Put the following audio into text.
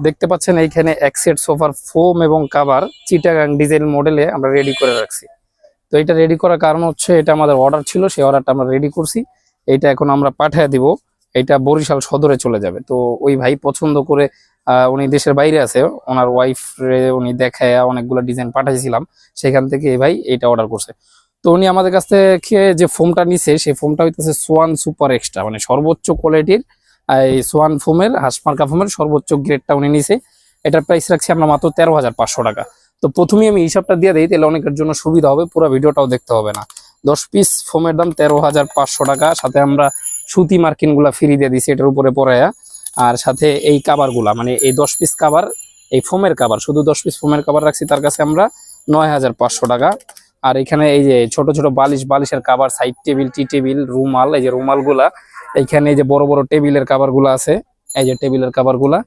দেখতে পাচ্ছেন এইখানে এক সেট সোফার ফোম এবং কাভার চিটাগাং ডিজাইন মডেলে আমরা রেডি করে রাখছি। তো এটা রেডি করার কারণ হচ্ছে এটা আমাদের অর্ডার ছিল, সেই অর্ডারটা আমরা রেডি করছি। এটা এখন আমরা পাঠিয়ে দিব, এটা বরিশাল সদরে চলে যাবে। তো ওই ভাই পছন্দ করে উনি দেশের বাইরে আছে, ওনার ওয়াইফ রে উনি দেখায় অনেকগুলো ডিজাইন পাঠাইছিলাম, সেখান থেকে এই ভাই এটা অর্ডার করছে। তো উনি আমাদের কাছ থেকে যে ফোমটা নিছে সেই ফোমটা হইতেছে সোয়ান সুপার এক্সট্রা, মানে সর্বোচ্চ কোয়ালিটির এই সোয়ান ফোমের হাসমার্কা ফোমের সর্বোচ্চ গ্রেডটা উনি নিছে। এটার প্রাইস রাখছি আমরা মাত্র 13,500 টাকা। তো প্রথমেই আমি হিসাবটা দিয়ে দিই, তাহলে অনেকের জন্য সুবিধা হবে, পুরো ভিডিওটাও দেখতে হবে না। 10 পিস ফোমের দাম 13,500 টাকা, সাথে আমরা সুতি মার্কিন গুলা ফ্রি দিয়ে দিছি এটার উপরে পরায়া। আর সাথে এই কাবার গুলা, মানে এই 10 পিস কাবার, এই ফোমের কাবার, শুধু 10 পিস ফোমের কাবার রাখছি তার কাছে আমরা 9,500 টাকা। আর এখানে এই যে ছোট ছোট বালিশের কাবার, সাইড টেবিল, টি টেবিল, রুমাল, এই যে রুমাল গুলা, এইখানে এই যে বড় বড় টেবিলের কাবার গুলা আছে, এই যে টেবিলের কাবার গুলা,